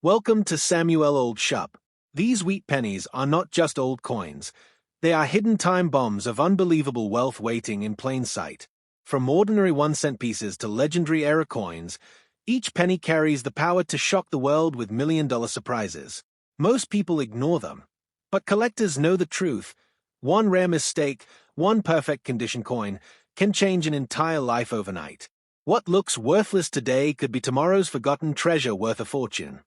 Welcome to Samuel Old Shup. These wheat pennies are not just old coins. They are hidden time bombs of unbelievable wealth waiting in plain sight. From ordinary 1-cent pieces to legendary era coins, each penny carries the power to shock the world with million-dollar surprises. Most people ignore them, but collectors know the truth. One rare mistake, one perfect condition coin, can change an entire life overnight. What looks worthless today could be tomorrow's forgotten treasure worth a fortune.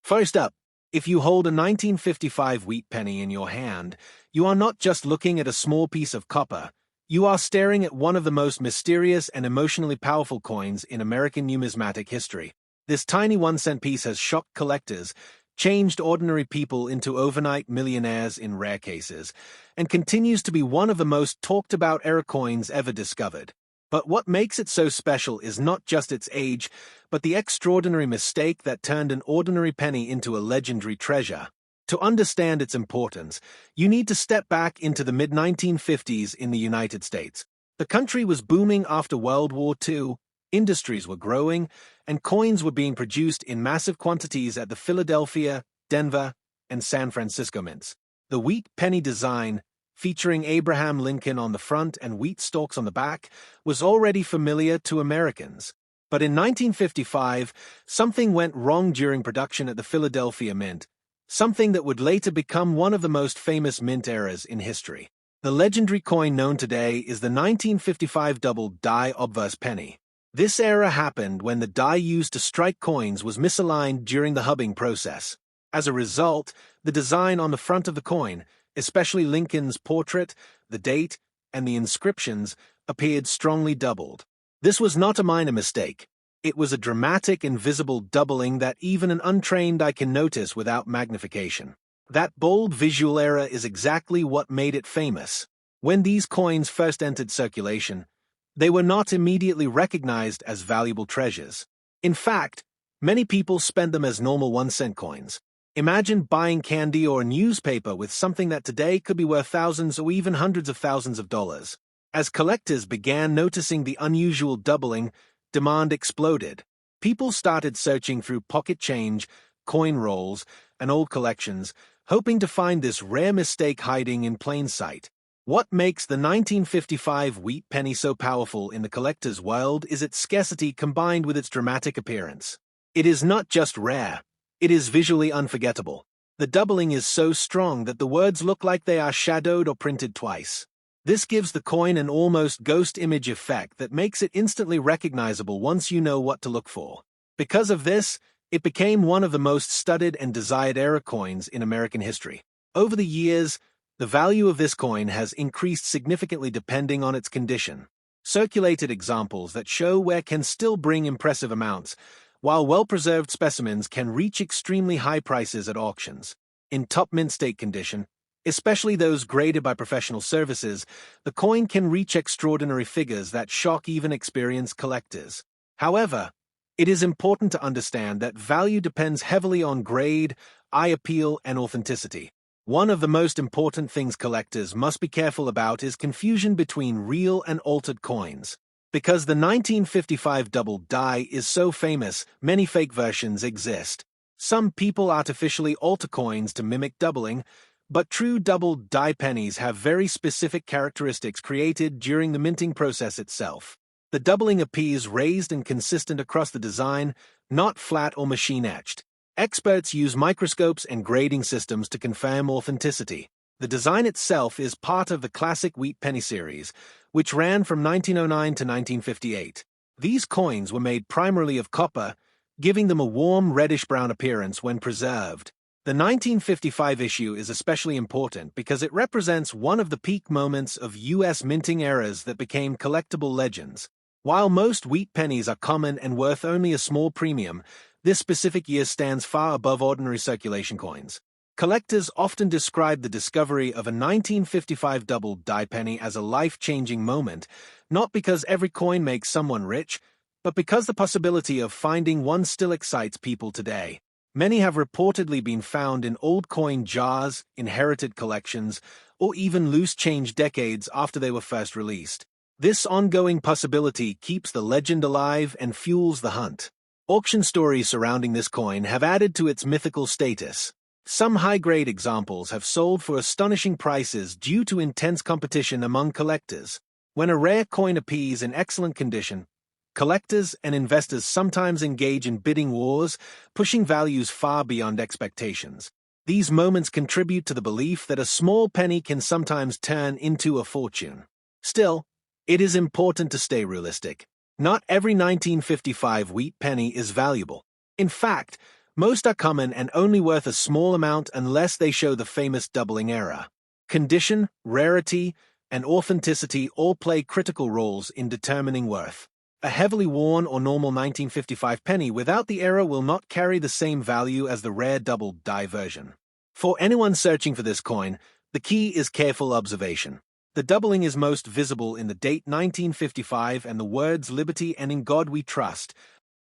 First up, if you hold a 1955 wheat penny in your hand, you are not just looking at a small piece of copper. You are staring at one of the most mysterious and emotionally powerful coins in American numismatic history. This tiny 1-cent piece has shocked collectors, changed ordinary people into overnight millionaires in rare cases, and continues to be one of the most talked-about era coins ever discovered. But what makes it so special is not just its age, but the extraordinary mistake that turned an ordinary penny into a legendary treasure. To understand its importance, you need to step back into the mid-1950s in the United States. The country was booming after World War II, industries were growing, and coins were being produced in massive quantities at the Philadelphia, Denver, and San Francisco mints. The wheat penny design, featuring Abraham Lincoln on the front and wheat stalks on the back, was already familiar to Americans. But in 1955, something went wrong during production at the Philadelphia Mint, something that would later become one of the most famous mint eras in history. The legendary coin known today is the 1955 double die obverse penny. This era happened when the die used to strike coins was misaligned during the hubbing process. As a result, the design on the front of the coin, especially Lincoln's portrait, the date, and the inscriptions, appeared strongly doubled. This was not a minor mistake. It was a dramatic and visible doubling that even an untrained eye can notice without magnification. That bold visual error is exactly what made it famous. When these coins first entered circulation, they were not immediately recognized as valuable treasures. In fact, many people spent them as normal 1-cent coins. Imagine buying candy or a newspaper with something that today could be worth thousands or even hundreds of thousands of dollars. As collectors began noticing the unusual doubling, demand exploded. People started searching through pocket change, coin rolls, and old collections, hoping to find this rare mistake hiding in plain sight. What makes the 1955 wheat penny so powerful in the collector's world is its scarcity combined with its dramatic appearance. It is not just rare. It is visually unforgettable. The doubling is so strong that the words look like they are shadowed or printed twice. This gives the coin an almost ghost image effect that makes it instantly recognizable once you know what to look for. Because of this, it became one of the most studied and desired era coins in American history. Over the years, the value of this coin has increased significantly depending on its condition. Circulated examples that show where can still bring impressive amounts, while well-preserved specimens can reach extremely high prices at auctions. In top mint state condition, especially those graded by professional services, the coin can reach extraordinary figures that shock even experienced collectors. However, it is important to understand that value depends heavily on grade, eye appeal, and authenticity. One of the most important things collectors must be careful about is confusion between real and altered coins. Because the 1955 double die is so famous, many fake versions exist. Some people artificially alter coins to mimic doubling, but true double die pennies have very specific characteristics created during the minting process itself. The doubling appears raised and consistent across the design, not flat or machine-etched. Experts use microscopes and grading systems to confirm authenticity. The design itself is part of the classic wheat penny series, which ran from 1909 to 1958. These coins were made primarily of copper, giving them a warm reddish-brown appearance when preserved. The 1955 issue is especially important because it represents one of the peak moments of U.S. minting eras that became collectible legends. While most wheat pennies are common and worth only a small premium, this specific year stands far above ordinary circulation coins. Collectors often describe the discovery of a 1955 double die penny as a life-changing moment, not because every coin makes someone rich, but because the possibility of finding one still excites people today. Many have reportedly been found in old coin jars, inherited collections, or even loose change decades after they were first released. This ongoing possibility keeps the legend alive and fuels the hunt. Auction stories surrounding this coin have added to its mythical status. Some high-grade examples have sold for astonishing prices due to intense competition among collectors. When a rare coin appears in excellent condition, collectors and investors sometimes engage in bidding wars, pushing values far beyond expectations. These moments contribute to the belief that a small penny can sometimes turn into a fortune. Still, it is important to stay realistic. Not every 1955 wheat penny is valuable. In fact, most are common and only worth a small amount unless they show the famous doubling error. Condition, rarity, and authenticity all play critical roles in determining worth. A heavily worn or normal 1955 penny without the error will not carry the same value as the rare doubled die version. For anyone searching for this coin, the key is careful observation. The doubling is most visible in the date 1955 and the words "Liberty" and "In God We Trust."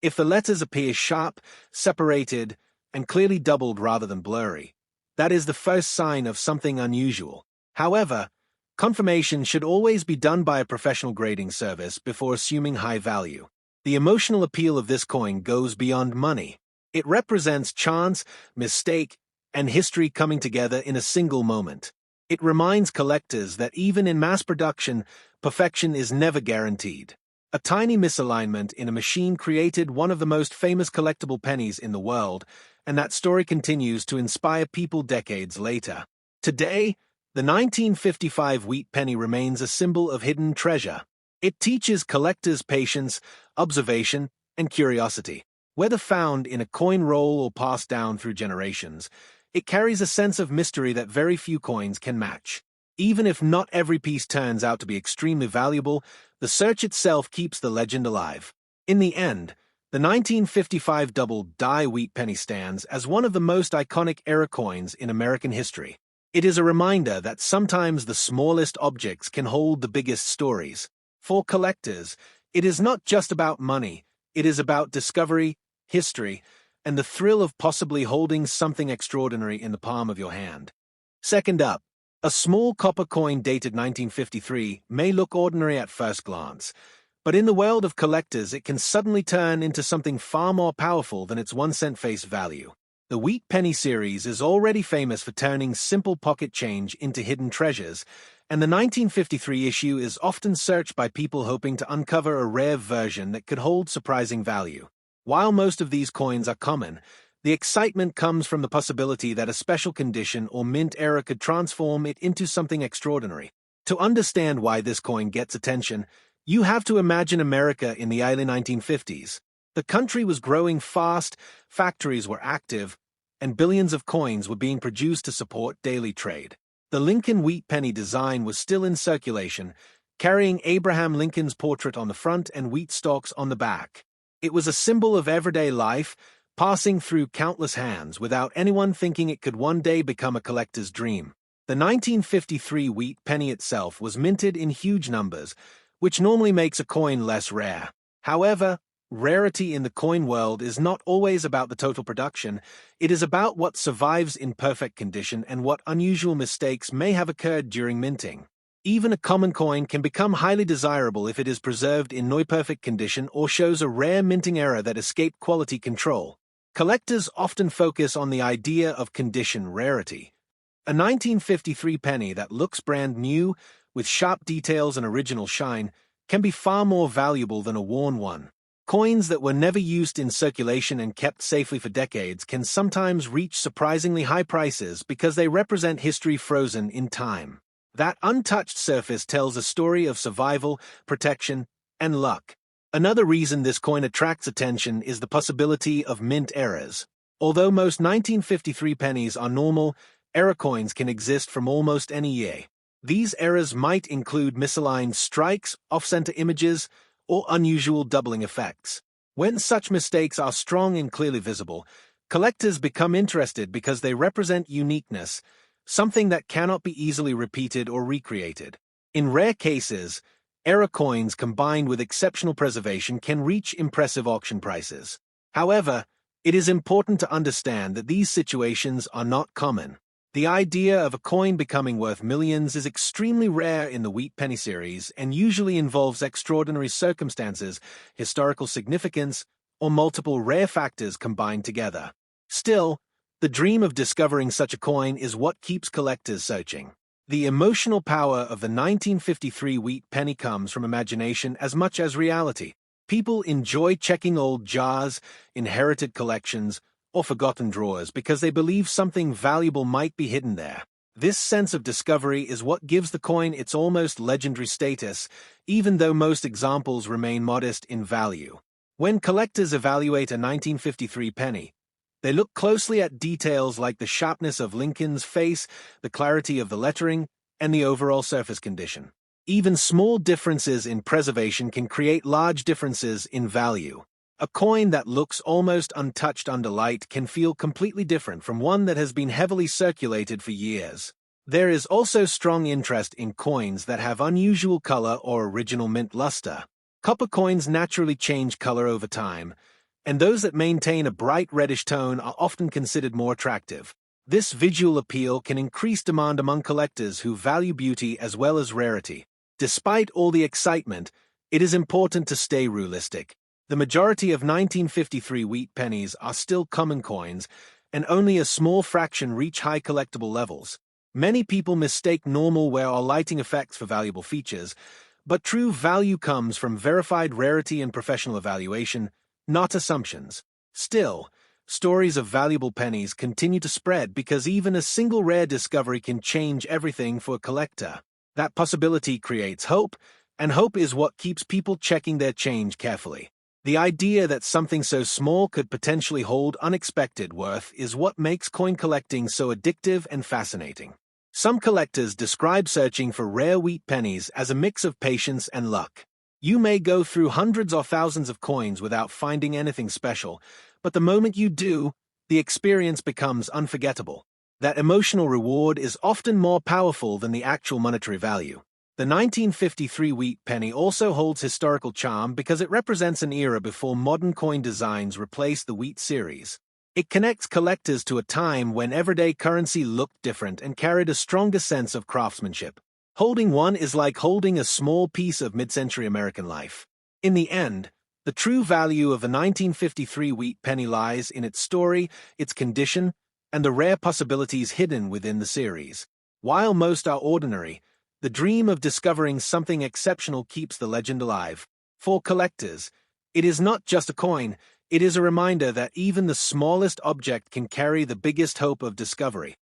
If the letters appear sharp, separated, and clearly doubled rather than blurry, that is the first sign of something unusual. However, confirmation should always be done by a professional grading service before assuming high value. The emotional appeal of this coin goes beyond money. It represents chance, mistake, and history coming together in a single moment. It reminds collectors that even in mass production, perfection is never guaranteed. A tiny misalignment in a machine created one of the most famous collectible pennies in the world, and that story continues to inspire people decades later. Today, the 1955 wheat penny remains a symbol of hidden treasure. It teaches collectors patience, observation, and curiosity. Whether found in a coin roll or passed down through generations, it carries a sense of mystery that very few coins can match. Even if not every piece turns out to be extremely valuable, the search itself keeps the legend alive. In the end, the 1955 double die wheat penny stands as one of the most iconic era coins in American history. It is a reminder that sometimes the smallest objects can hold the biggest stories. For collectors, it is not just about money, it is about discovery, history, and the thrill of possibly holding something extraordinary in the palm of your hand. Second up, a small copper coin dated 1953 may look ordinary at first glance, but in the world of collectors it can suddenly turn into something far more powerful than its 1-cent face value. The Wheat Penny series is already famous for turning simple pocket change into hidden treasures, and the 1953 issue is often searched by people hoping to uncover a rare version that could hold surprising value. While most of these coins are common, the excitement comes from the possibility that a special condition or mint error could transform it into something extraordinary. To understand why this coin gets attention, you have to imagine America in the early 1950s. The country was growing fast, factories were active, and billions of coins were being produced to support daily trade. The Lincoln Wheat Penny design was still in circulation, carrying Abraham Lincoln's portrait on the front and wheat stalks on the back. It was a symbol of everyday life, passing through countless hands without anyone thinking it could one day become a collector's dream. The 1953 wheat penny itself was minted in huge numbers, which normally makes a coin less rare. However, rarity in the coin world is not always about the total production, it is about what survives in perfect condition and what unusual mistakes may have occurred during minting. Even a common coin can become highly desirable if it is preserved in near-perfect condition or shows a rare minting error that escaped quality control. Collectors often focus on the idea of condition rarity. A 1953 penny that looks brand new, with sharp details and original shine, can be far more valuable than a worn one. Coins that were never used in circulation and kept safely for decades can sometimes reach surprisingly high prices because they represent history frozen in time. That untouched surface tells a story of survival, protection, and luck. Another reason this coin attracts attention is the possibility of mint errors. Although most 1953 pennies are normal, error coins can exist from almost any year. These errors might include misaligned strikes, off-center images, or unusual doubling effects. When such mistakes are strong and clearly visible, collectors become interested because they represent uniqueness, something that cannot be easily repeated or recreated. In rare cases, error coins combined with exceptional preservation can reach impressive auction prices. However, it is important to understand that these situations are not common. The idea of a coin becoming worth millions is extremely rare in the Wheat Penny series and usually involves extraordinary circumstances, historical significance, or multiple rare factors combined together. Still, the dream of discovering such a coin is what keeps collectors searching. The emotional power of the 1953 wheat penny comes from imagination as much as reality. People enjoy checking old jars, inherited collections, or forgotten drawers because they believe something valuable might be hidden there. This sense of discovery is what gives the coin its almost legendary status, even though most examples remain modest in value. When collectors evaluate a 1953 penny, they look closely at details like the sharpness of Lincoln's face, the clarity of the lettering, and the overall surface condition. Even small differences in preservation can create large differences in value. A coin that looks almost untouched under light can feel completely different from one that has been heavily circulated for years. There is also strong interest in coins that have unusual color or original mint luster. Copper coins naturally change color over time, and those that maintain a bright reddish tone are often considered more attractive. This visual appeal can increase demand among collectors who value beauty as well as rarity. Despite all the excitement, it is important to stay realistic. The majority of 1953 wheat pennies are still common coins, and only a small fraction reach high collectible levels. Many people mistake normal wear or lighting effects for valuable features, but true value comes from verified rarity and professional evaluation, not assumptions. Still, stories of valuable pennies continue to spread because even a single rare discovery can change everything for a collector. That possibility creates hope, and hope is what keeps people checking their change carefully. The idea that something so small could potentially hold unexpected worth is what makes coin collecting so addictive and fascinating. Some collectors describe searching for rare wheat pennies as a mix of patience and luck. You may go through hundreds or thousands of coins without finding anything special, but the moment you do, the experience becomes unforgettable. That emotional reward is often more powerful than the actual monetary value. The 1953 wheat penny also holds historical charm because it represents an era before modern coin designs replaced the wheat series. It connects collectors to a time when everyday currency looked different and carried a stronger sense of craftsmanship. Holding one is like holding a small piece of mid-century American life. In the end, the true value of the 1953 wheat penny lies in its story, its condition, and the rare possibilities hidden within the series. While most are ordinary, the dream of discovering something exceptional keeps the legend alive. For collectors, it is not just a coin, it is a reminder that even the smallest object can carry the biggest hope of discovery.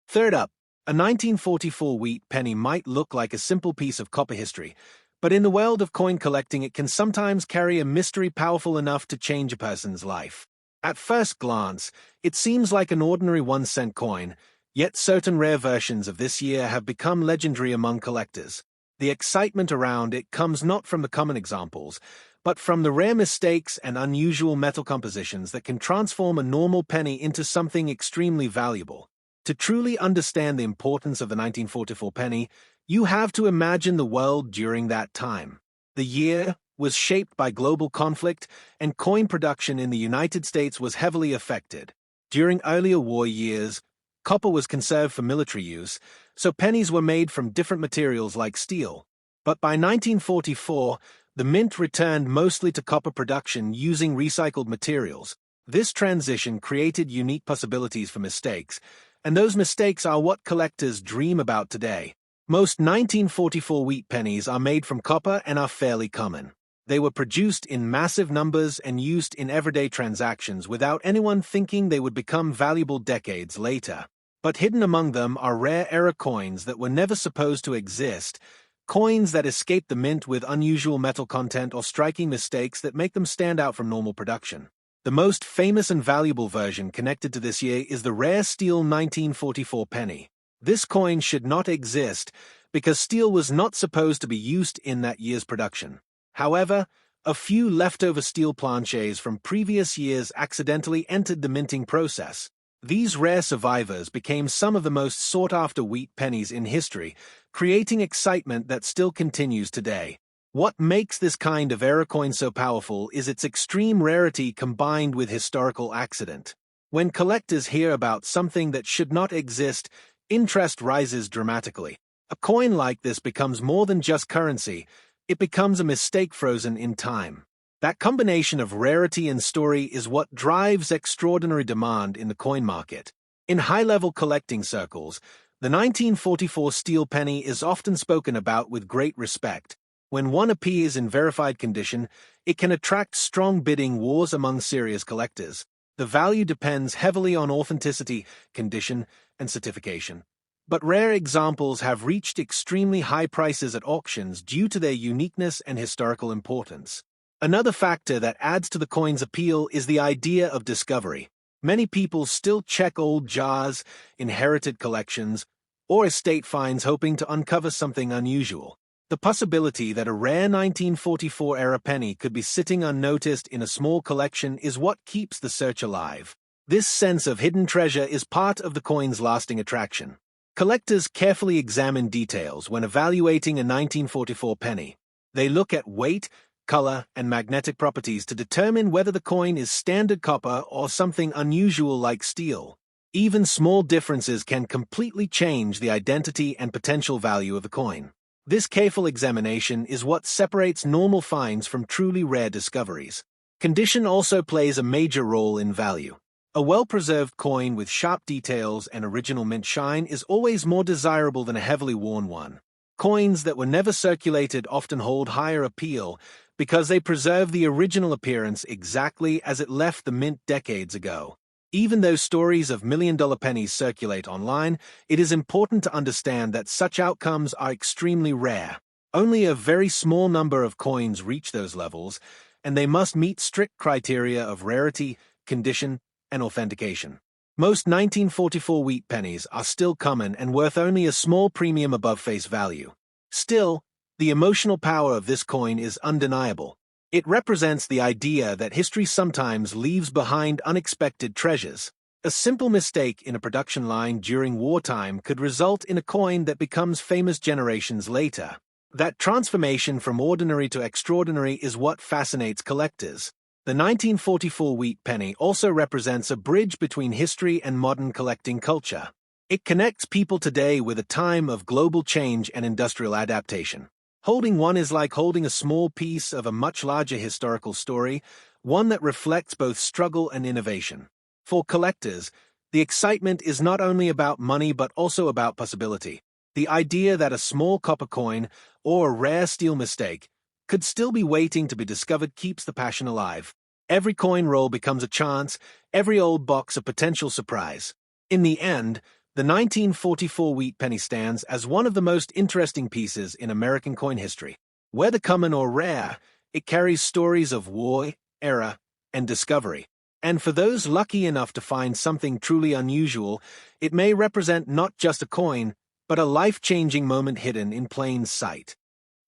Third up, a 1944 wheat penny might look like a simple piece of copper history, but in the world of coin collecting it can sometimes carry a mystery powerful enough to change a person's life. At first glance, it seems like an ordinary 1-cent coin, yet certain rare versions of this year have become legendary among collectors. The excitement around it comes not from the common examples, but from the rare mistakes and unusual metal compositions that can transform a normal penny into something extremely valuable. To truly understand the importance of the 1944 penny, you have to imagine the world during that time. The year was shaped by global conflict, and coin production in the United States was heavily affected. During earlier war years, copper was conserved for military use, so pennies were made from different materials like steel. But by 1944, the mint returned mostly to copper production using recycled materials. This transition created unique possibilities for mistakes, and those mistakes are what collectors dream about today. Most 1944 wheat pennies are made from copper and are fairly common. They were produced in massive numbers and used in everyday transactions without anyone thinking they would become valuable decades later. But hidden among them are rare era coins that were never supposed to exist, coins that escape the mint with unusual metal content or striking mistakes that make them stand out from normal production. The most famous and valuable version connected to this year is the rare steel 1944 penny. This coin should not exist because steel was not supposed to be used in that year's production. However, a few leftover steel planchets from previous years accidentally entered the minting process. These rare survivors became some of the most sought-after wheat pennies in history, creating excitement that still continues today. What makes this kind of era coin so powerful is its extreme rarity combined with historical accident. When collectors hear about something that should not exist, interest rises dramatically. A coin like this becomes more than just currency, it becomes a mistake frozen in time. That combination of rarity and story is what drives extraordinary demand in the coin market. In high-level collecting circles, the 1944 steel penny is often spoken about with great respect. When one appears in verified condition, it can attract strong bidding wars among serious collectors. The value depends heavily on authenticity, condition, and certification. But rare examples have reached extremely high prices at auctions due to their uniqueness and historical importance. Another factor that adds to the coin's appeal is the idea of discovery. Many people still check old jars, inherited collections, or estate finds hoping to uncover something unusual. The possibility that a rare 1944-era penny could be sitting unnoticed in a small collection is what keeps the search alive. This sense of hidden treasure is part of the coin's lasting attraction. Collectors carefully examine details when evaluating a 1944 penny. They look at weight, color, and magnetic properties to determine whether the coin is standard copper or something unusual like steel. Even small differences can completely change the identity and potential value of the coin. This careful examination is what separates normal finds from truly rare discoveries. Condition also plays a major role in value. A well-preserved coin with sharp details and original mint shine is always more desirable than a heavily worn one. Coins that were never circulated often hold higher appeal because they preserve the original appearance exactly as it left the mint decades ago. Even though stories of million-dollar pennies circulate online, it is important to understand that such outcomes are extremely rare. Only a very small number of coins reach those levels, and they must meet strict criteria of rarity, condition, and authentication. Most 1944 wheat pennies are still common and worth only a small premium above face value. Still, the emotional power of this coin is undeniable. It represents the idea that history sometimes leaves behind unexpected treasures. A simple mistake in a production line during wartime could result in a coin that becomes famous generations later. That transformation from ordinary to extraordinary is what fascinates collectors. The 1944 wheat penny also represents a bridge between history and modern collecting culture. It connects people today with a time of global change and industrial adaptation. Holding one is like holding a small piece of a much larger historical story, one that reflects both struggle and innovation. For collectors, the excitement is not only about money but also about possibility. The idea that a small copper coin or a rare steel mistake could still be waiting to be discovered keeps the passion alive. Every coin roll becomes a chance, every old box a potential surprise. In the end, the 1944 wheat penny stands as one of the most interesting pieces in American coin history. Whether common or rare, it carries stories of war, era, and discovery. And for those lucky enough to find something truly unusual, it may represent not just a coin, but a life-changing moment hidden in plain sight.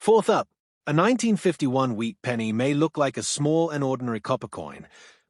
Fourth up, a 1951 wheat penny may look like a small and ordinary copper coin,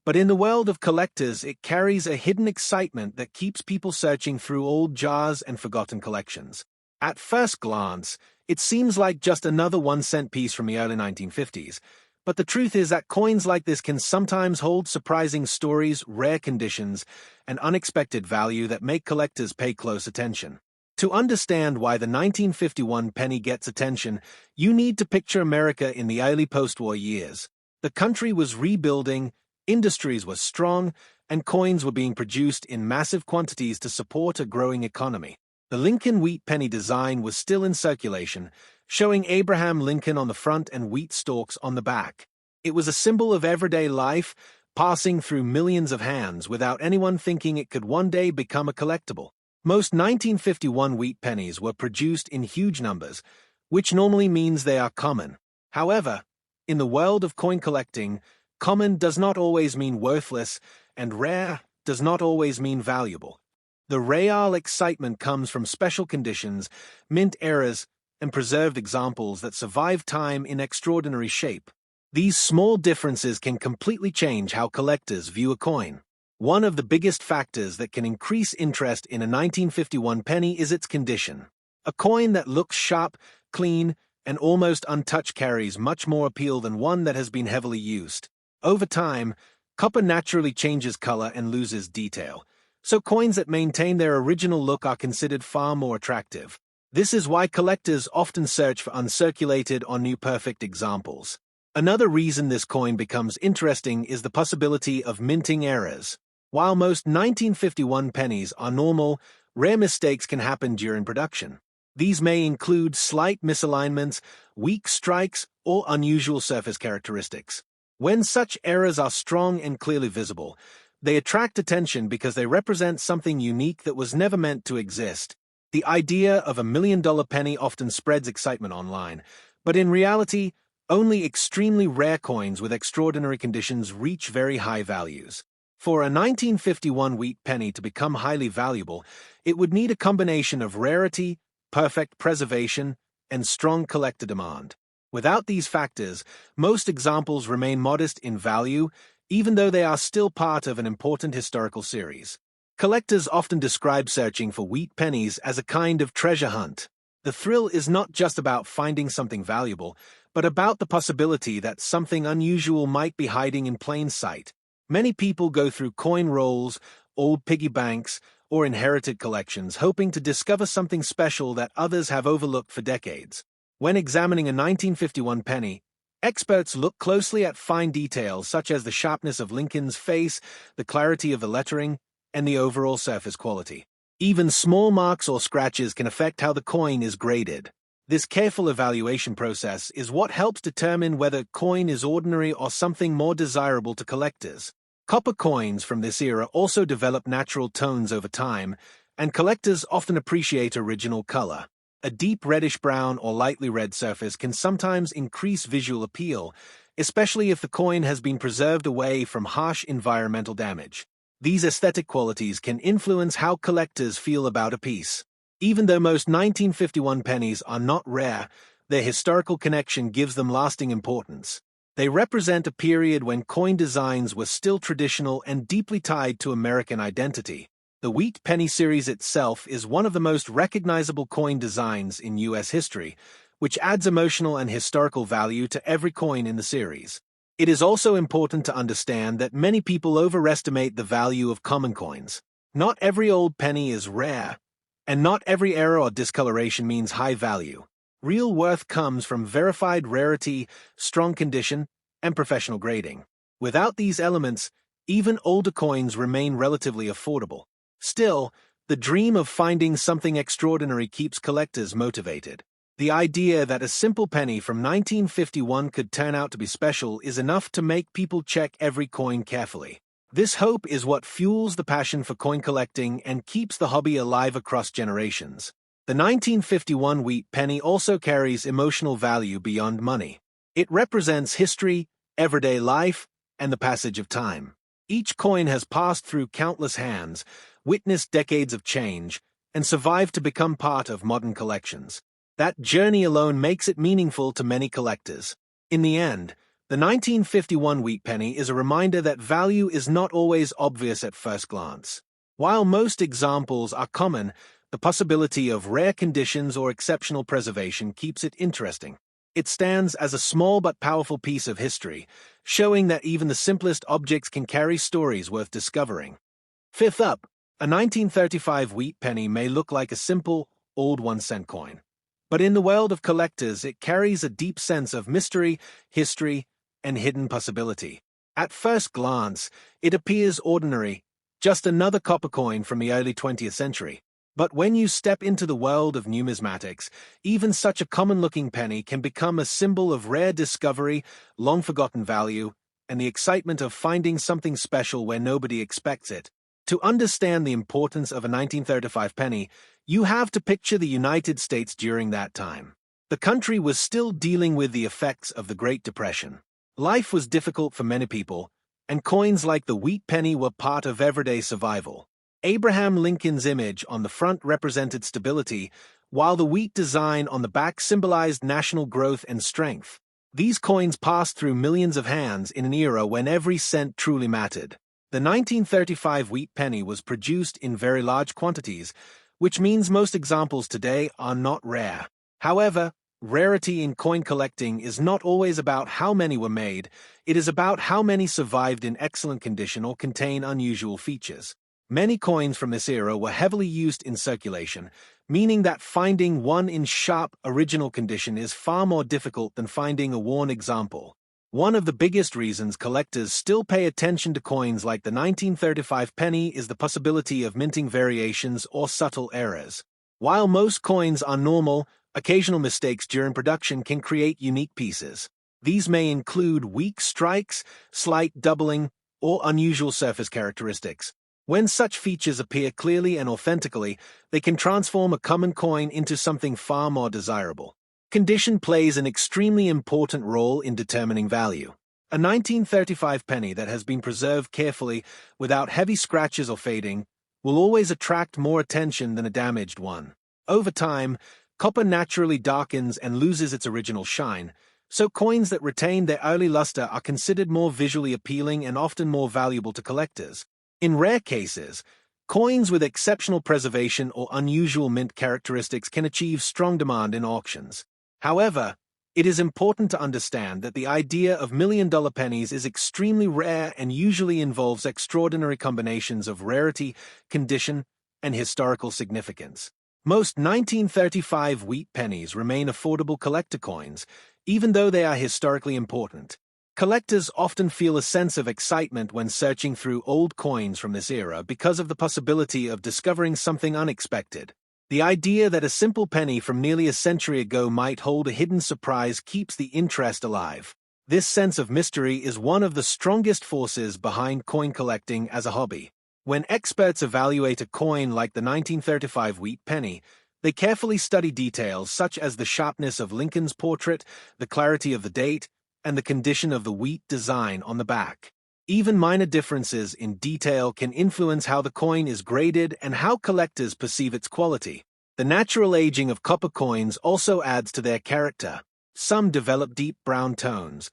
but in the world of collectors, it carries a hidden excitement that keeps people searching through old jars and forgotten collections. At first glance, it seems like just another 1-cent piece from the early 1950s, but the truth is that coins like this can sometimes hold surprising stories, rare conditions, and unexpected value that make collectors pay close attention. To understand why the 1951 penny gets attention, you need to picture America in the early post-war years. The country was rebuilding, industries were strong, and coins were being produced in massive quantities to support a growing economy. The Lincoln wheat penny design was still in circulation, showing Abraham Lincoln on the front and wheat stalks on the back. It was a symbol of everyday life, passing through millions of hands without anyone thinking it could one day become a collectible. Most 1951 wheat pennies were produced in huge numbers, which normally means they are common. However, in the world of coin collecting, common does not always mean worthless, and rare does not always mean valuable. The real excitement comes from special conditions, mint eras, and preserved examples that survive time in extraordinary shape. These small differences can completely change how collectors view a coin. One of the biggest factors that can increase interest in a 1951 penny is its condition. A coin that looks sharp, clean, and almost untouched carries much more appeal than one that has been heavily used. Over time, copper naturally changes color and loses detail, so coins that maintain their original look are considered far more attractive. This is why collectors often search for uncirculated or new perfect examples. Another reason this coin becomes interesting is the possibility of minting errors. While most 1951 pennies are normal, rare mistakes can happen during production. These may include slight misalignments, weak strikes, or unusual surface characteristics. When such errors are strong and clearly visible, they attract attention because they represent something unique that was never meant to exist. The idea of $1 million penny often spreads excitement online, but in reality, only extremely rare coins with extraordinary conditions reach very high values. For a 1951 wheat penny to become highly valuable, it would need a combination of rarity, perfect preservation, and strong collector demand. Without these factors, most examples remain modest in value, even though they are still part of an important historical series. Collectors often describe searching for wheat pennies as a kind of treasure hunt. The thrill is not just about finding something valuable, but about the possibility that something unusual might be hiding in plain sight. Many people go through coin rolls, old piggy banks, or inherited collections hoping to discover something special that others have overlooked for decades. When examining a 1951 penny, experts look closely at fine details such as the sharpness of Lincoln's face, the clarity of the lettering, and the overall surface quality. Even small marks or scratches can affect how the coin is graded. This careful evaluation process is what helps determine whether a coin is ordinary or something more desirable to collectors. Copper coins from this era also develop natural tones over time, and collectors often appreciate original color. A deep reddish-brown or lightly red surface can sometimes increase visual appeal, especially if the coin has been preserved away from harsh environmental damage. These aesthetic qualities can influence how collectors feel about a piece. Even though most 1951 pennies are not rare, their historical connection gives them lasting importance. They represent a period when coin designs were still traditional and deeply tied to American identity. The Wheat Penny series itself is one of the most recognizable coin designs in U.S. history, which adds emotional and historical value to every coin in the series. It is also important to understand that many people overestimate the value of common coins. Not every old penny is rare, and not every error or discoloration means high value. Real worth comes from verified rarity, strong condition, and professional grading. Without these elements, even older coins remain relatively affordable. Still, the dream of finding something extraordinary keeps collectors motivated. The idea that a simple penny from 1951 could turn out to be special is enough to make people check every coin carefully. This hope is what fuels the passion for coin collecting and keeps the hobby alive across generations. The 1951 wheat penny also carries emotional value beyond money. It represents history, everyday life, and the passage of time. Each coin has passed through countless hands, witnessed decades of change, and survived to become part of modern collections. That journey alone makes it meaningful to many collectors. In the end, the 1951 wheat penny is a reminder that value is not always obvious at first glance. While most examples are common, the possibility of rare conditions or exceptional preservation keeps it interesting. It stands as a small but powerful piece of history, showing that even the simplest objects can carry stories worth discovering. Fifth up, a 1935 wheat penny may look like a simple, old 1-cent coin. But in the world of collectors, it carries a deep sense of mystery, history, and hidden possibility. At first glance, it appears ordinary, just another copper coin from the early 20th century. But when you step into the world of numismatics, even such a common-looking penny can become a symbol of rare discovery, long-forgotten value, and the excitement of finding something special where nobody expects it. To understand the importance of a 1935 penny, you have to picture the United States during that time. The country was still dealing with the effects of the Great Depression. Life was difficult for many people, and coins like the wheat penny were part of everyday survival. Abraham Lincoln's image on the front represented stability, while the wheat design on the back symbolized national growth and strength. These coins passed through millions of hands in an era when every cent truly mattered. The 1935 wheat penny was produced in very large quantities, which means most examples today are not rare. However, rarity in coin collecting is not always about how many were made, it is about how many survived in excellent condition or contain unusual features. Many coins from this era were heavily used in circulation, meaning that finding one in sharp, original condition is far more difficult than finding a worn example. One of the biggest reasons collectors still pay attention to coins like the 1935 penny is the possibility of minting variations or subtle errors. While most coins are normal, occasional mistakes during production can create unique pieces. These may include weak strikes, slight doubling, or unusual surface characteristics. When such features appear clearly and authentically, they can transform a common coin into something far more desirable. Condition plays an extremely important role in determining value. A 1935 penny that has been preserved carefully without heavy scratches or fading will always attract more attention than a damaged one. Over time, copper naturally darkens and loses its original shine, so coins that retain their early luster are considered more visually appealing and often more valuable to collectors. In rare cases, coins with exceptional preservation or unusual mint characteristics can achieve strong demand in auctions. However, it is important to understand that the idea of million-dollar pennies is extremely rare and usually involves extraordinary combinations of rarity, condition, and historical significance. Most 1935 wheat pennies remain affordable collector coins, even though they are historically important. Collectors often feel a sense of excitement when searching through old coins from this era because of the possibility of discovering something unexpected. The idea that a simple penny from nearly a century ago might hold a hidden surprise keeps the interest alive. This sense of mystery is one of the strongest forces behind coin collecting as a hobby. When experts evaluate a coin like the 1935 wheat penny, they carefully study details such as the sharpness of Lincoln's portrait, the clarity of the date, and the condition of the wheat design on the back. Even minor differences in detail can influence how the coin is graded and how collectors perceive its quality. The natural aging of copper coins also adds to their character. Some develop deep brown tones,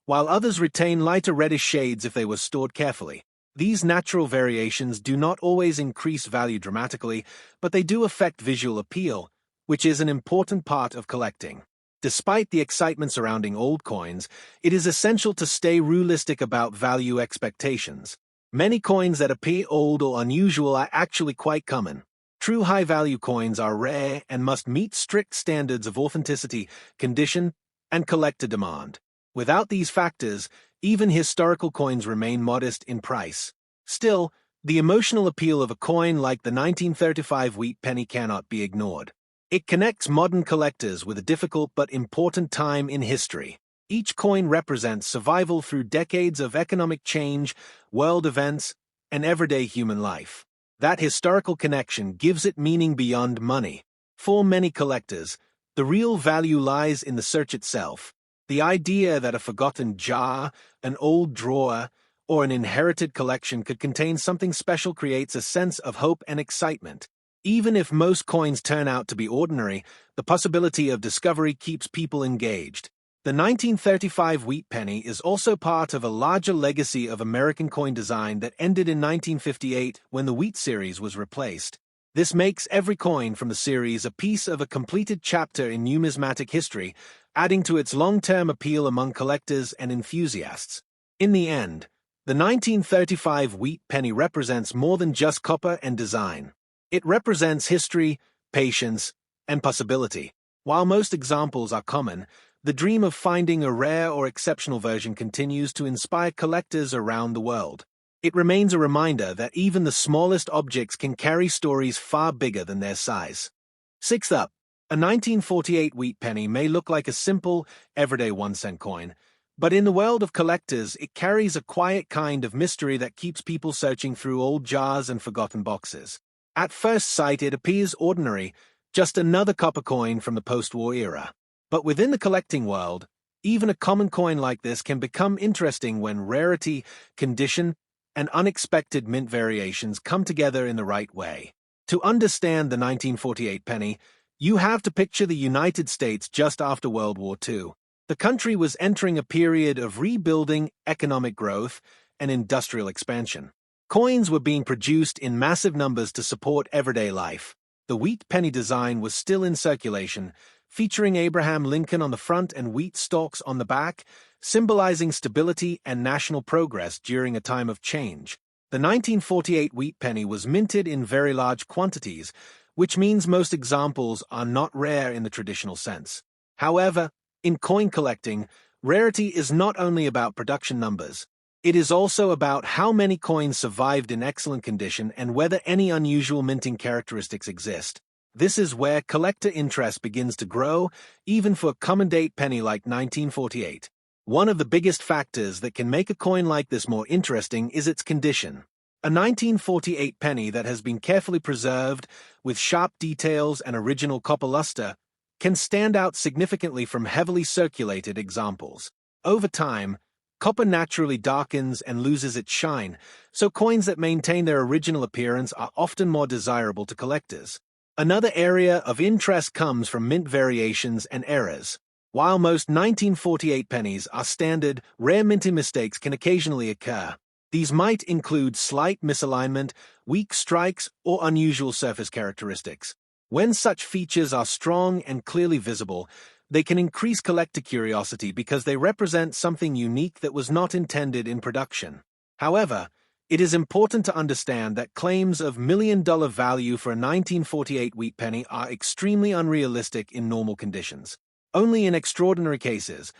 while others retain lighter reddish shades if they were stored carefully. These natural variations do not always increase value dramatically, but they do affect visual appeal, which is an important part of collecting. Despite the excitement surrounding old coins, it is essential to stay realistic about value expectations. Many coins that appear old or unusual are actually quite common. True high-value coins are rare and must meet strict standards of authenticity, condition, and collector demand. Without these factors, even historical coins remain modest in price. Still, the emotional appeal of a coin like the 1935 wheat penny cannot be ignored. It connects modern collectors with a difficult but important time in history. Each coin represents survival through decades of economic change, world events, and everyday human life. That historical connection gives it meaning beyond money. For many collectors, the real value lies in the search itself. The idea that a forgotten jar, an old drawer, or an inherited collection could contain something special creates a sense of hope and excitement. Even if most coins turn out to be ordinary, the possibility of discovery keeps people engaged. The 1935 wheat penny is also part of a larger legacy of American coin design that ended in 1958 when the wheat series was replaced. This makes every coin from the series a piece of a completed chapter in numismatic history, adding to its long-term appeal among collectors and enthusiasts. In the end, the 1935 wheat penny represents more than just copper and design. It represents history, patience, and possibility. While most examples are common, the dream of finding a rare or exceptional version continues to inspire collectors around the world. It remains a reminder that even the smallest objects can carry stories far bigger than their size. Sixth up, a 1948 wheat penny may look like a simple, everyday 1-cent coin, but in the world of collectors, it carries a quiet kind of mystery that keeps people searching through old jars and forgotten boxes. At first sight, it appears ordinary, just another copper coin from the post-war era. But within the collecting world, even a common coin like this can become interesting when rarity, condition, and unexpected mint variations come together in the right way. To understand the 1948 penny, you have to picture the United States just after World War II. The country was entering a period of rebuilding, economic growth, and industrial expansion. Coins were being produced in massive numbers to support everyday life. The wheat penny design was still in circulation, featuring Abraham Lincoln on the front and wheat stalks on the back, symbolizing stability and national progress during a time of change. The 1948 wheat penny was minted in very large quantities, which means most examples are not rare in the traditional sense. However, in coin collecting, Rarity is not only about production numbers. It is also about how many coins survived in excellent condition and whether any unusual minting characteristics exist. This is where collector interest begins to grow, even for a common-date penny like 1948. One of the biggest factors that can make a coin like this more interesting is its condition. A 1948 penny that has been carefully preserved, with sharp details and original copper luster, can stand out significantly from heavily circulated examples. Over time, copper naturally darkens and loses its shine, so coins that maintain their original appearance are often more desirable to collectors. Another area of interest comes from mint variations and errors. While most 1948 pennies are standard, rare minting mistakes can occasionally occur. These might include slight misalignment, weak strikes, or unusual surface characteristics. When such features are strong and clearly visible, they can increase collector curiosity because they represent something unique that was not intended in production. However, it is important to understand that claims of million-dollar value for a 1948 wheat penny are extremely unrealistic in normal conditions. Only in extraordinary cases,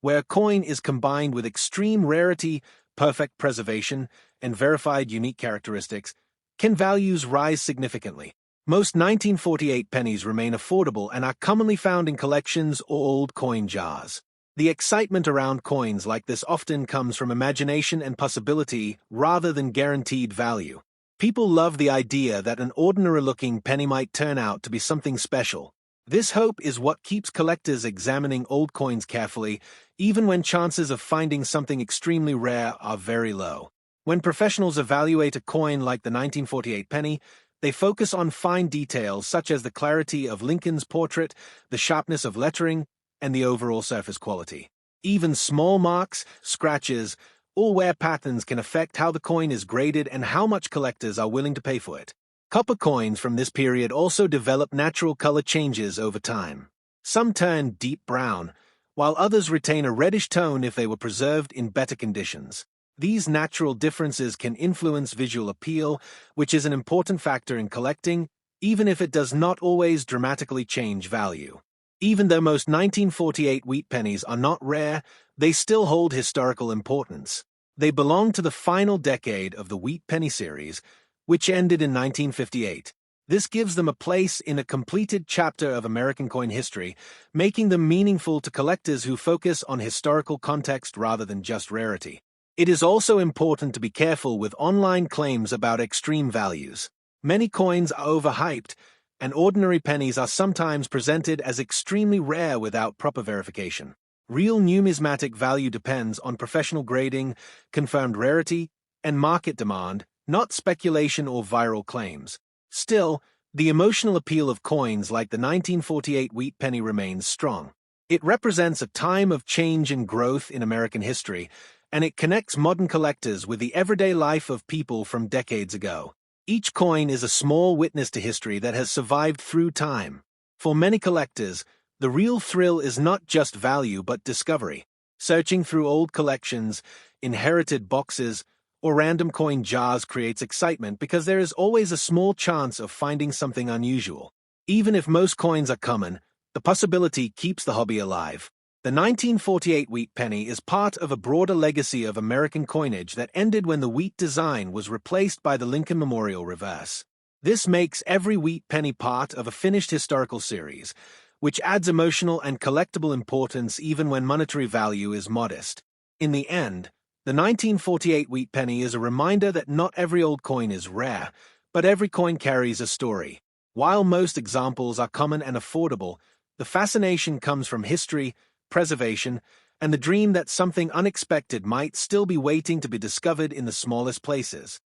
where a coin is combined with extreme rarity, perfect preservation, and verified unique characteristics, can values rise significantly. Most 1948 pennies remain affordable and are commonly found in collections or old coin jars. The excitement around coins like this often comes from imagination and possibility rather than guaranteed value. People love the idea that an ordinary-looking penny might turn out to be something special. This hope is what keeps collectors examining old coins carefully, even when chances of finding something extremely rare are very low. When professionals evaluate a coin like the 1948 penny, they focus on fine details such as the clarity of Lincoln's portrait, the sharpness of lettering, and the overall surface quality. Even small marks, scratches, or wear patterns can affect how the coin is graded and how much collectors are willing to pay for it. Copper coins from this period also develop natural color changes over time. Some turn deep brown, while others retain a reddish tone if they were preserved in better conditions. These natural differences can influence visual appeal, which is an important factor in collecting, even if it does not always dramatically change value. Even though most 1948 wheat pennies are not rare, they still hold historical importance. They belong to the final decade of the Wheat Penny series, which ended in 1958. This gives them a place in a completed chapter of American coin history, making them meaningful to collectors who focus on historical context rather than just rarity. It is also important to be careful with online claims about extreme values. Many coins are overhyped, and ordinary pennies are sometimes presented as extremely rare without proper verification. Real numismatic value depends on professional grading, confirmed rarity, and market demand, not speculation or viral claims. Still, the emotional appeal of coins like the 1948 wheat penny remains strong. It represents a time of change and growth in American history, and it connects modern collectors with the everyday life of people from decades ago. Each coin is a small witness to history that has survived through time. For many collectors, the real thrill is not just value but discovery. Searching through old collections, inherited boxes, or random coin jars creates excitement because there is always a small chance of finding something unusual. Even if most coins are common, the possibility keeps the hobby alive. The 1948 wheat penny is part of a broader legacy of American coinage that ended when the wheat design was replaced by the Lincoln Memorial reverse. This makes every wheat penny part of a finished historical series, which adds emotional and collectible importance even when monetary value is modest. In the end, the 1948 wheat penny is a reminder that not every old coin is rare, but every coin carries a story. While most examples are common and affordable, the fascination comes from history, preservation, and the dream that something unexpected might still be waiting to be discovered in the smallest places.